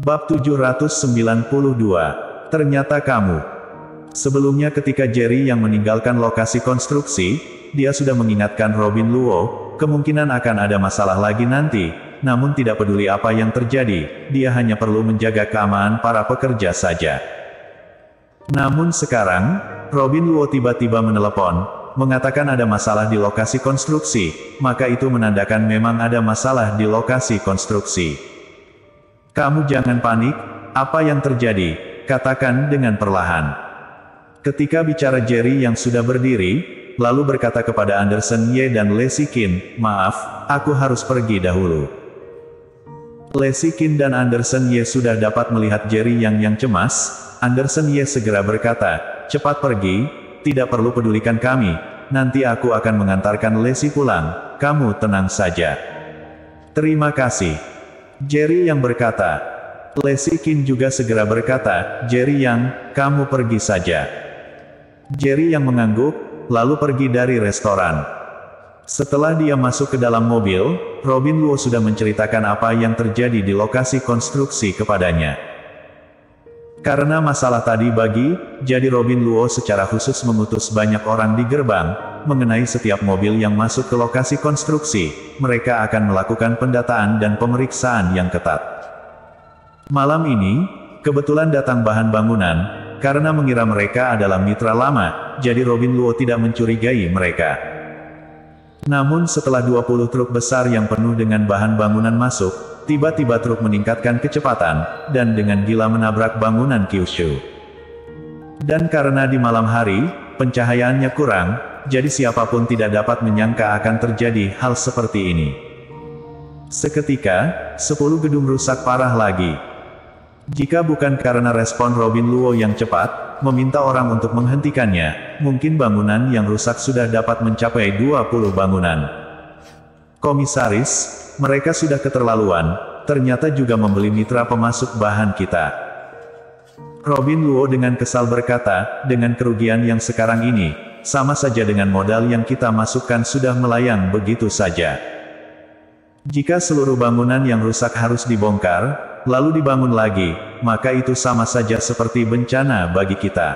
Bab 792. Ternyata kamu. Sebelumnya ketika Jerry yang meninggalkan lokasi konstruksi, dia sudah mengingatkan Robin Luo, kemungkinan akan ada masalah lagi nanti, namun tidak peduli apa yang terjadi, dia hanya perlu menjaga keamanan para pekerja saja. Namun sekarang, Robin Luo tiba-tiba menelepon, mengatakan ada masalah di lokasi konstruksi, maka itu menandakan memang ada masalah di lokasi konstruksi. Kamu jangan panik, apa yang terjadi, katakan dengan perlahan. Ketika bicara Jerry yang sudah berdiri, lalu berkata kepada Anderson Ye dan Leslie Qin, maaf, aku harus pergi dahulu. Leslie Qin dan Anderson Ye sudah dapat melihat Jerry yang cemas. Anderson Ye segera berkata, cepat pergi, tidak perlu pedulikan kami, nanti aku akan mengantarkan Leslie pulang, kamu tenang saja. Terima kasih. Jerry yang berkata. Leslie Qin juga segera berkata, Jerry yang, kamu pergi saja. Jerry yang mengangguk, lalu pergi dari restoran. Setelah dia masuk ke dalam mobil, Robin Luo sudah menceritakan apa yang terjadi di lokasi konstruksi kepadanya. Karena masalah tadi jadi Robin Luo secara khusus mengutus banyak orang di gerbang, mengenai setiap mobil yang masuk ke lokasi konstruksi, mereka akan melakukan pendataan dan pemeriksaan yang ketat. Malam ini, kebetulan datang bahan bangunan, karena mengira mereka adalah mitra lama, jadi Robin Luo tidak mencurigai mereka. Namun setelah 20 truk besar yang penuh dengan bahan bangunan masuk, tiba-tiba truk meningkatkan kecepatan, dan dengan gila menabrak bangunan Kyushu. Dan karena di malam hari, pencahayaannya kurang, jadi siapapun tidak dapat menyangka akan terjadi hal seperti ini. Seketika, 10 gedung rusak parah lagi. Jika bukan karena respon Robin Luo yang cepat, meminta orang untuk menghentikannya, mungkin bangunan yang rusak sudah dapat mencapai 20 bangunan. Komisaris, mereka sudah keterlaluan, ternyata juga membeli mitra pemasok bahan kita. Robin Luo dengan kesal berkata, dengan kerugian yang sekarang ini, sama saja dengan modal yang kita masukkan sudah melayang begitu saja. Jika seluruh bangunan yang rusak harus dibongkar, lalu dibangun lagi, maka itu sama saja seperti bencana bagi kita.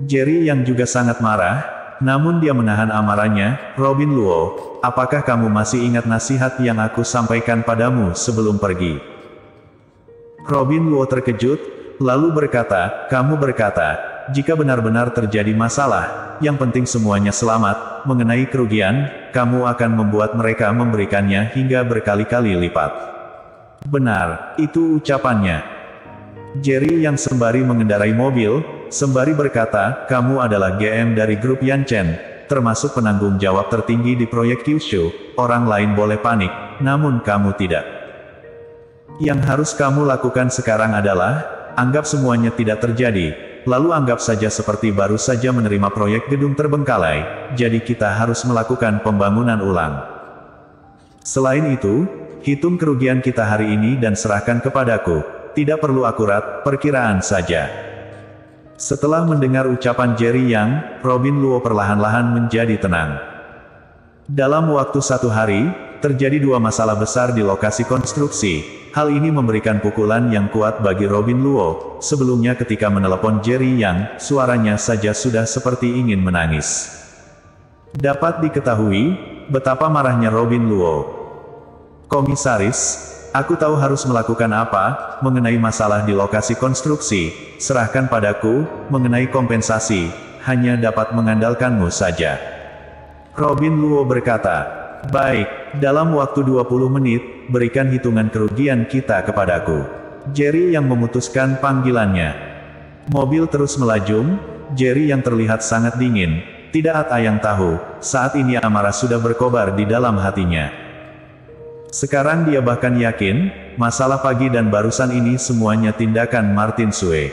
Jerry yang juga sangat marah, namun dia menahan amarahnya. Robin Luo, apakah kamu masih ingat nasihat yang aku sampaikan padamu sebelum pergi? Robin Luo terkejut, lalu berkata, kamu berkata, jika benar-benar terjadi masalah, yang penting semuanya selamat, mengenai kerugian, kamu akan membuat mereka memberikannya hingga berkali-kali lipat. Benar, itu ucapannya. Jerry yang sembari mengendarai mobil, sembari berkata, kamu adalah GM dari grup Yanchen, termasuk penanggung jawab tertinggi di proyek Kyushu, orang lain boleh panik, namun kamu tidak. Yang harus kamu lakukan sekarang adalah, anggap semuanya tidak terjadi, lalu anggap saja seperti baru saja menerima proyek gedung terbengkalai, jadi kita harus melakukan pembangunan ulang. Selain itu, hitung kerugian kita hari ini dan serahkan kepadaku, tidak perlu akurat, perkiraan saja. Setelah mendengar ucapan Jerry yang, Robin Luo perlahan-lahan menjadi tenang. Dalam waktu 1 hari, terjadi 2 masalah besar di lokasi konstruksi. Hal ini memberikan pukulan yang kuat bagi Robin Luo. Sebelumnya ketika menelepon Jerry yang, suaranya saja sudah seperti ingin menangis. Dapat diketahui, betapa marahnya Robin Luo. Komisaris, aku tahu harus melakukan apa, mengenai masalah di lokasi konstruksi, serahkan padaku, mengenai kompensasi, hanya dapat mengandalkanmu saja. Robin Luo berkata, baik, dalam waktu 20 menit, berikan hitungan kerugian kita kepadaku. Jerry yang memutuskan panggilannya. Mobil terus melaju, Jerry yang terlihat sangat dingin, tidak ada yang tahu, saat ini amarah sudah berkobar di dalam hatinya. Sekarang dia bahkan yakin, masalah pagi dan barusan ini semuanya tindakan Martin Sue.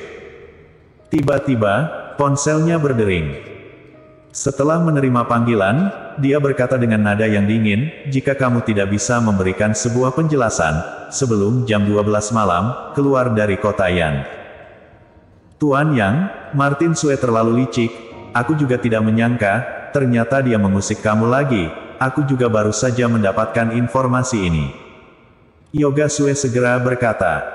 Tiba-tiba, ponselnya berdering. Setelah menerima panggilan, dia berkata dengan nada yang dingin, jika kamu tidak bisa memberikan sebuah penjelasan, sebelum jam 12 malam, keluar dari kota Yan. Tuan Yang, Martin Sue terlalu licik, aku juga tidak menyangka, ternyata dia mengusik kamu lagi, aku juga baru saja mendapatkan informasi ini. Yoga Sue segera berkata,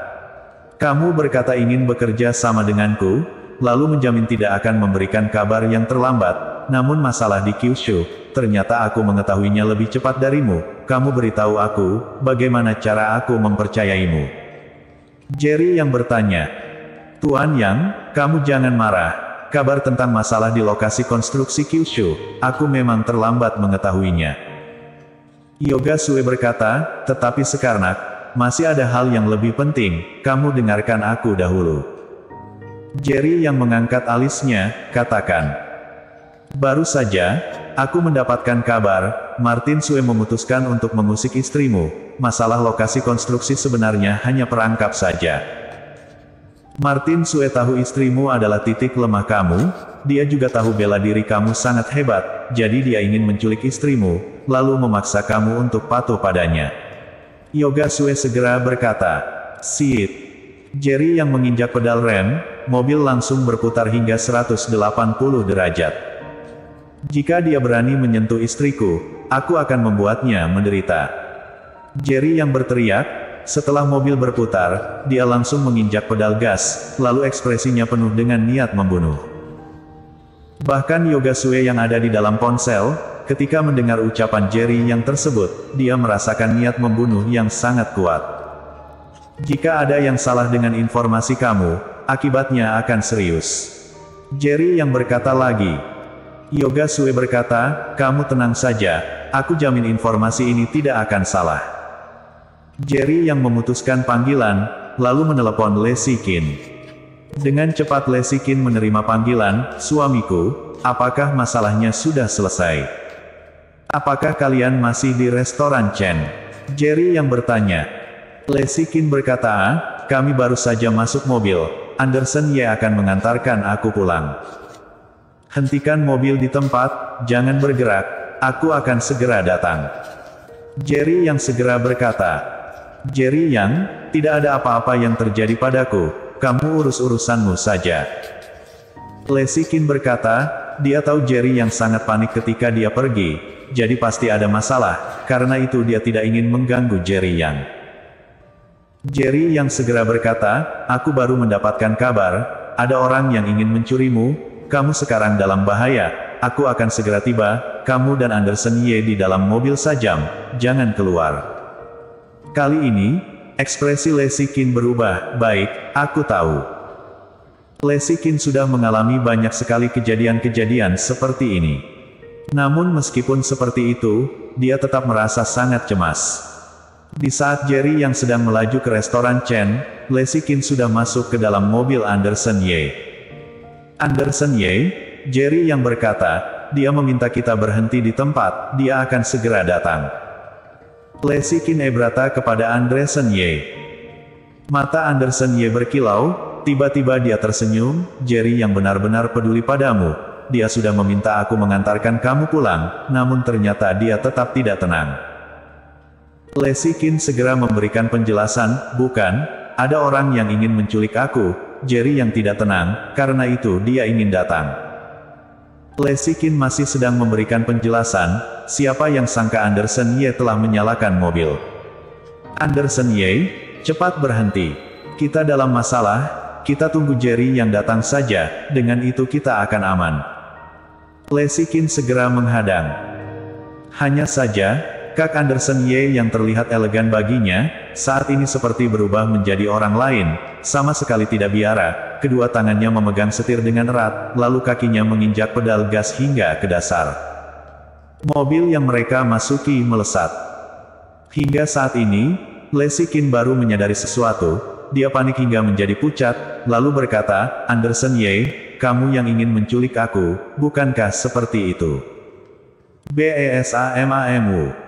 Kamu berkata ingin bekerja sama denganku, lalu menjamin tidak akan memberikan kabar yang terlambat. Namun masalah di Kyushu, ternyata aku mengetahuinya lebih cepat darimu. Kamu beritahu aku, bagaimana cara aku mempercayaimu? Jerry yang bertanya. Tuan Yang, kamu jangan marah. Kabar tentang masalah di lokasi konstruksi Kyushu, aku memang terlambat mengetahuinya. Yoga Sue berkata, tetapi sekarang, masih ada hal yang lebih penting, kamu dengarkan aku dahulu. Jerry yang mengangkat alisnya, katakan. Baru saja, aku mendapatkan kabar, Martin Sue memutuskan untuk mengusik istrimu. Masalah lokasi konstruksi sebenarnya hanya perangkap saja. Martin Sue tahu istrimu adalah titik lemah kamu, dia juga tahu bela diri kamu sangat hebat, jadi dia ingin menculik istrimu, lalu memaksa kamu untuk patuh padanya. Yoga Sue segera berkata, "Sit." Jerry yang menginjak pedal rem, mobil langsung berputar hingga 180 derajat. Jika dia berani menyentuh istriku, aku akan membuatnya menderita. Jerry yang berteriak, setelah mobil berputar, dia langsung menginjak pedal gas, lalu ekspresinya penuh dengan niat membunuh. Bahkan Yoga Sue yang ada di dalam ponsel, ketika mendengar ucapan Jerry yang tersebut, dia merasakan niat membunuh yang sangat kuat. Jika ada yang salah dengan informasi kamu, akibatnya akan serius. Jerry yang berkata lagi. Yoga Sue berkata, kamu tenang saja, aku jamin informasi ini tidak akan salah. Jerry yang memutuskan panggilan, lalu menelepon Lee Si-kin. Dengan cepat Lee Si-kin menerima panggilan, suamiku, apakah masalahnya sudah selesai? Apakah kalian masih di restoran Chen? Jerry yang bertanya. Lee Si-kin berkata, kami baru saja masuk mobil, Anderson Ye akan mengantarkan aku pulang. Hentikan mobil di tempat, jangan bergerak, aku akan segera datang. Jerry yang segera berkata. Jerry yang, tidak ada apa-apa yang terjadi padaku, kamu urus urusanmu saja. Lee Si-kin berkata, dia tahu Jerry yang sangat panik ketika dia pergi, jadi pasti ada masalah, karena itu dia tidak ingin mengganggu Jerry yang. Jerry yang segera berkata, aku baru mendapatkan kabar, ada orang yang ingin mencurimu. Kamu sekarang dalam bahaya, aku akan segera tiba, kamu dan Anderson Ye di dalam mobil sajam, jangan keluar. Kali ini, ekspresi Lee Si-kin berubah, baik, aku tahu. Lee Si-kin sudah mengalami banyak sekali kejadian-kejadian seperti ini. Namun meskipun seperti itu, dia tetap merasa sangat cemas. Di saat Jerry yang sedang melaju ke restoran Chen, Lee Si-kin sudah masuk ke dalam mobil Anderson Ye. Anderson Ye, Jerry yang berkata, dia meminta kita berhenti di tempat, dia akan segera datang. Lee Si-kin berkata kepada Anderson Ye. Mata Anderson Ye berkilau, tiba-tiba dia tersenyum, Jerry yang benar-benar peduli padamu, dia sudah meminta aku mengantarkan kamu pulang, namun ternyata dia tetap tidak tenang. Lee Si-kin segera memberikan penjelasan, bukan, ada orang yang ingin menculik aku. Jerry yang tidak tenang, karena itu dia ingin datang. Lee Si-kin masih sedang memberikan penjelasan, siapa yang sangka Anderson Ye telah menyalakan mobil. Anderson Ye, cepat berhenti. Kita dalam masalah, kita tunggu Jerry yang datang saja, dengan itu kita akan aman. Lee Si-kin segera menghadang. Hanya saja, Kak Anderson Ye yang terlihat elegan baginya, saat ini seperti berubah menjadi orang lain, sama sekali tidak biara, kedua tangannya memegang setir dengan erat, lalu kakinya menginjak pedal gas hingga ke dasar. Mobil yang mereka masuki melesat. Hingga saat ini, Lee Si-kin baru menyadari sesuatu, dia panik hingga menjadi pucat, lalu berkata, Anderson Ye, kamu yang ingin menculik aku, bukankah seperti itu? BESAMAMU